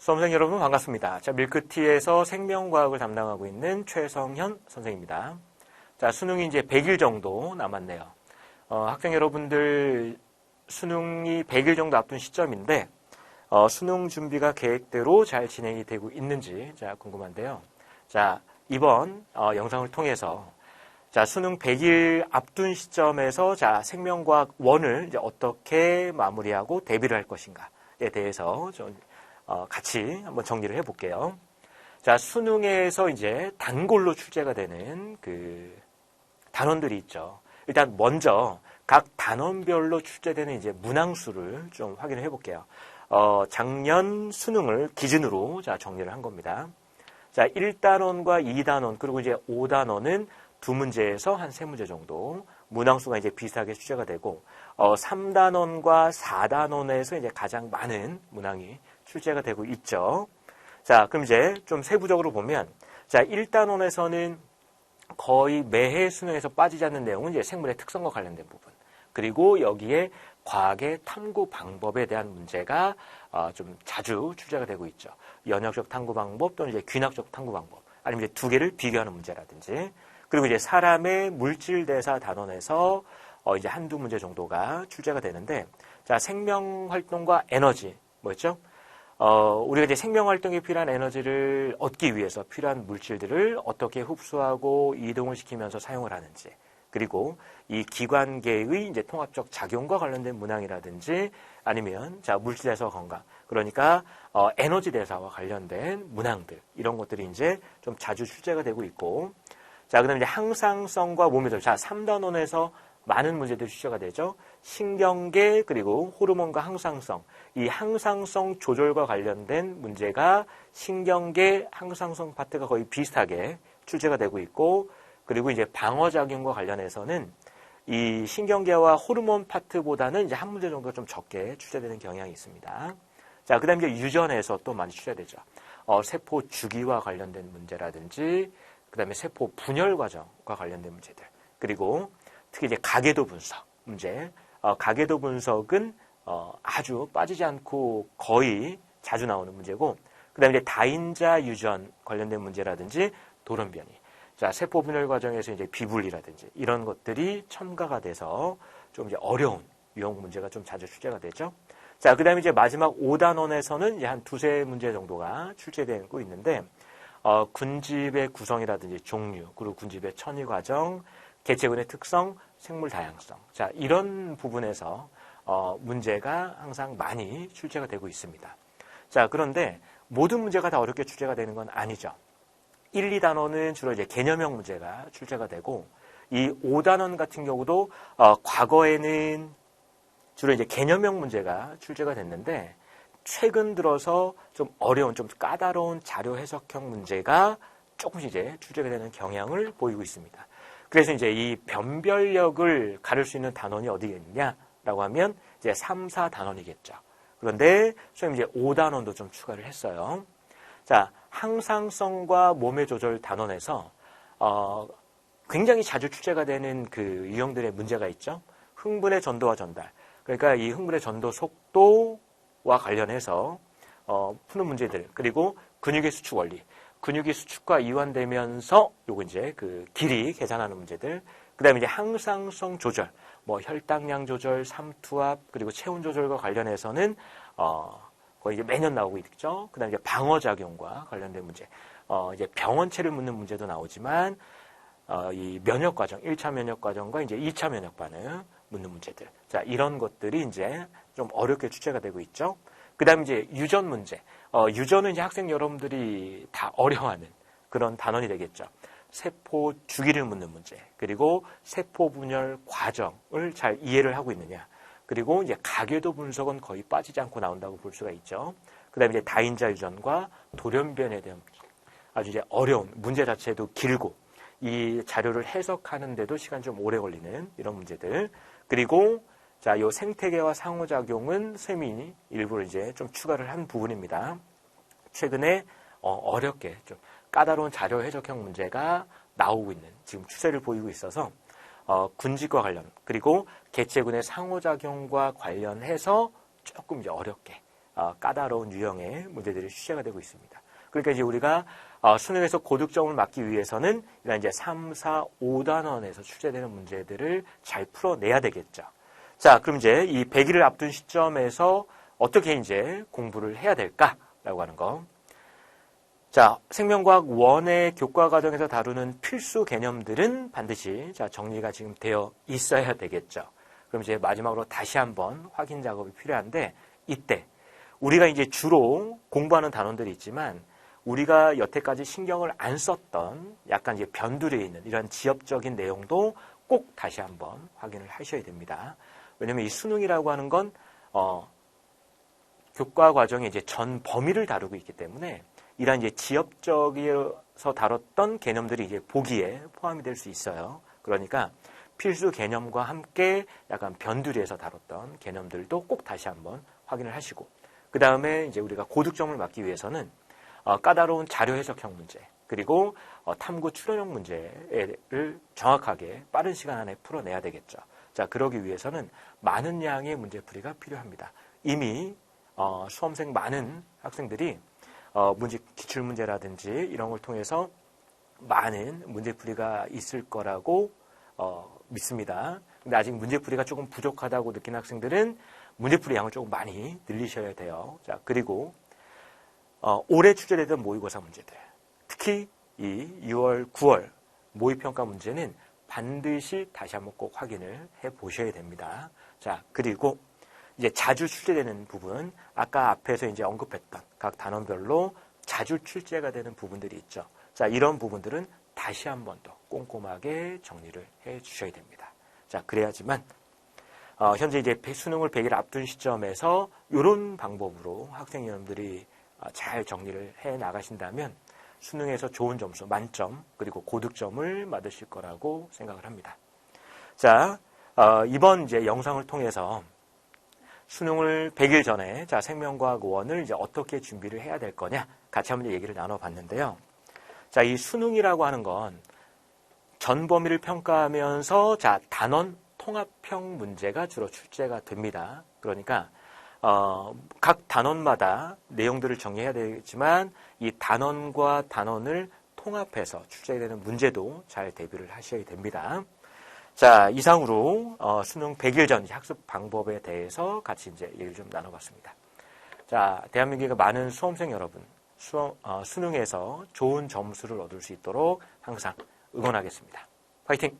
수험생 여러분 반갑습니다. 자, 밀크티에서 생명과학을 담당하고 있는 최성현 선생입니다. 자, 수능이 이제 100일 정도 남았네요. 학생 여러분들 수능이 100일 정도 앞둔 시점인데 수능 준비가 계획대로 잘 진행이 되고 있는지 궁금한데요. 자, 이번 영상을 통해서 자, 수능 100일 앞둔 시점에서 자, 생명과학 1을 이제 어떻게 마무리하고 대비를 할 것인가에 대해서 좀 같이 한번 정리를 해볼게요. 자, 수능에서 이제 단골로 출제가 되는 그 단원들이 있죠. 일단 먼저 각 단원별로 출제되는 이제 문항수를 좀 확인을 해볼게요. 작년 수능을 기준으로 자, 정리를 한 겁니다. 자, 1단원과 2단원 그리고 이제 5단원은 2문제에서 한 3문제 정도 문항수가 이제 비슷하게 출제가 되고 3단원과 4단원에서 이제 가장 많은 문항이 출제가 되고 있죠. 자, 그럼 이제 좀 세부적으로 보면 자, 1단원에서는 거의 매해 수능에서 빠지지 않는 내용은 이제 생물의 특성과 관련된 부분. 그리고 여기에 과학의 탐구 방법에 대한 문제가 좀 자주 출제가 되고 있죠. 연역적 탐구 방법 또는 이제 귀납적 탐구 방법. 아니면 이제 두 개를 비교하는 문제라든지. 그리고 이제 사람의 물질 대사 단원에서 이제 한두 문제 정도가 출제가 되는데, 자, 생명 활동과 에너지, 뭐였죠? 우리가 이제 생명 활동에 필요한 에너지를 얻기 위해서 필요한 물질들을 어떻게 흡수하고 이동을 시키면서 사용을 하는지, 그리고 이 기관계의 이제 통합적 작용과 관련된 문항이라든지 아니면 자, 물질 대사 건강, 그러니까 에너지 대사와 관련된 문항들, 이런 것들이 이제 좀 자주 출제가 되고 있고, 자, 그 다음에 이제 항상성과 몸의 조절. 자, 3단원에서 많은 문제들이 출제가 되죠. 신경계, 그리고 호르몬과 항상성. 이 항상성 조절과 관련된 문제가 신경계, 항상성 파트가 거의 비슷하게 출제가 되고 있고, 그리고 이제 방어작용과 관련해서는 이 신경계와 호르몬 파트보다는 이제 한 문제 정도 좀 적게 출제되는 경향이 있습니다. 자, 그 다음에 이제 유전에서 또 많이 출제되죠. 세포 주기와 관련된 문제라든지, 그 다음에 세포 분열 과정과 관련된 문제들. 그리고 특히 이제 가계도 분석 문제. 가계도 분석은 아주 빠지지 않고 거의 자주 나오는 문제고, 그 다음에 이제 다인자 유전 관련된 문제라든지 돌연 변이. 자, 세포 분열 과정에서 이제 비분리라든지 이런 것들이 첨가가 돼서 좀 이제 어려운 유형 문제가 좀 자주 출제가 되죠. 자, 그 다음에 이제 마지막 5단원에서는 이제 한 2-3문제 정도가 출제되고 있는데, 군집의 구성이라든지 종류, 그리고 군집의 천위 과정, 개체군의 특성, 생물 다양성. 자, 이런 부분에서 문제가 항상 많이 출제가 되고 있습니다. 자, 그런데 모든 문제가 다 어렵게 출제가 되는 건 아니죠. 1, 2단원은 주로 이제 개념형 문제가 출제가 되고, 이 5단원 같은 경우도 과거에는 주로 이제 개념형 문제가 출제가 됐는데, 최근 들어서 좀 어려운, 좀 까다로운 자료 해석형 문제가 조금씩 이제 출제가 되는 경향을 보이고 있습니다. 그래서 이제 이 변별력을 가를 수 있는 단원이 어디에 있냐라고 하면 이제 3, 4단원이겠죠. 그런데 선생님 이제 5단원도 좀 추가를 했어요. 자, 항상성과 몸의 조절 단원에서 굉장히 자주 출제가 되는 그 유형들의 문제가 있죠. 흥분의 전도와 전달. 그러니까 이 흥분의 전도 속도와 관련해서 푸는 문제들, 그리고 근육의 수축 원리, 근육이 수축과 이완되면서 요거 이제 그 길이 계산하는 문제들, 그다음에 이제 항상성 조절, 뭐 혈당량 조절, 삼투압, 그리고 체온 조절과 관련해서는 거의 이제 매년 나오고 있죠. 그다음에 이제 방어작용과 관련된 문제, 이제 병원체를 묻는 문제도 나오지만 이 면역 과정, 1차 면역 과정과 이제 2차 면역 반응 묻는 문제들. 자, 이런 것들이 이제 좀 어렵게 출제가 되고 있죠. 그 다음에 이제 유전 문제. 유전은 이제 학생 여러분들이 다 어려워하는 그런 단원이 되겠죠. 세포 주기를 묻는 문제. 그리고 세포 분열 과정을 잘 이해를 하고 있느냐. 그리고 이제 가계도 분석은 거의 빠지지 않고 나온다고 볼 수가 있죠. 그 다음에 이제 다인자 유전과 돌연변에 대한 아주 이제 어려운 문제 자체도 길고, 이 자료를 해석하는데도 시간 좀 오래 걸리는 이런 문제들. 그리고 자, 요 생태계와 상호작용은 쌤이 일부러 이제 좀 추가를 한 부분입니다. 최근에 어렵게 좀 까다로운 자료 해석형 문제가 나오고 있는 지금 추세를 보이고 있어서 군집과 관련, 그리고 개체군의 상호작용과 관련해서 조금 이제 어렵게 까다로운 유형의 문제들이 출제가 되고 있습니다. 그러니까 이제 우리가 수능에서 고득점을 맞기 위해서는 이런 이제 3, 4, 5단원에서 출제되는 문제들을 잘 풀어내야 되겠죠. 자, 그럼 이제 이 100일을 앞둔 시점에서 어떻게 이제 공부를 해야 될까라고 하는 거. 자, 생명과학 1의 교과 과정에서 다루는 필수 개념들은 반드시 정리가 지금 되어 있어야 되겠죠. 그럼 이제 마지막으로 다시 한번 확인 작업이 필요한데, 이때 우리가 이제 주로 공부하는 단원들이 있지만 우리가 여태까지 신경을 안 썼던 약간 이제 변두리에 있는 이런 지엽적인 내용도 꼭 다시 한번 확인을 하셔야 됩니다. 왜냐하면 이 수능이라고 하는 건 교과 과정의 이제 전 범위를 다루고 있기 때문에 이런 이제 지엽적에서 다뤘던 개념들이 이제 보기에 포함이 될 수 있어요. 그러니까 필수 개념과 함께 약간 변두리에서 다뤘던 개념들도 꼭 다시 한번 확인을 하시고, 그 다음에 이제 우리가 고득점을 맞기 위해서는 까다로운 자료 해석형 문제, 그리고 탐구 추론형 문제를 정확하게 빠른 시간 안에 풀어내야 되겠죠. 자, 그러기 위해서는 많은 양의 문제풀이가 필요합니다. 이미 수험생 많은 학생들이 기출문제라든지 이런 걸 통해서 많은 문제풀이가 있을 거라고 믿습니다. 근데 아직 문제풀이가 조금 부족하다고 느끼는 학생들은 문제풀이 양을 조금 많이 늘리셔야 돼요. 자, 그리고 올해 출제되던 모의고사 문제들, 특히 이 6월, 9월 모의평가 문제는 반드시 다시 한번 꼭 확인을 해 보셔야 됩니다. 자, 그리고 이제 자주 출제되는 부분, 아까 앞에서 이제 언급했던 각 단원별로 자주 출제가 되는 부분들이 있죠. 자, 이런 부분들은 다시 한번 더 꼼꼼하게 정리를 해 주셔야 됩니다. 자, 그래야지만 현재 이제 수능을 100일 앞둔 시점에서 이런 방법으로 학생 여러분들이 잘 정리를 해 나가신다면 수능에서 좋은 점수, 만점, 그리고 고득점을 받으실 거라고 생각을 합니다. 자, 이번 이제 영상을 통해서 수능을 100일 전에 생명과학 1을 이제 어떻게 준비를 해야 될 거냐 같이 한번 얘기를 나눠봤는데요. 자, 이 수능이라고 하는 건 전 범위를 평가하면서 단원 통합형 문제가 주로 출제가 됩니다. 그러니까 각 단원마다 내용들을 정리해야 되지만 이 단원과 단원을 통합해서 출제되는 문제도 잘 대비를 하셔야 됩니다. 자, 이상으로 수능 100일 전 학습 방법에 대해서 같이 이제 얘기를 좀 나눠봤습니다. 자, 대한민국의 많은 수험생 여러분, 수능에서 좋은 점수를 얻을 수 있도록 항상 응원하겠습니다. 화이팅!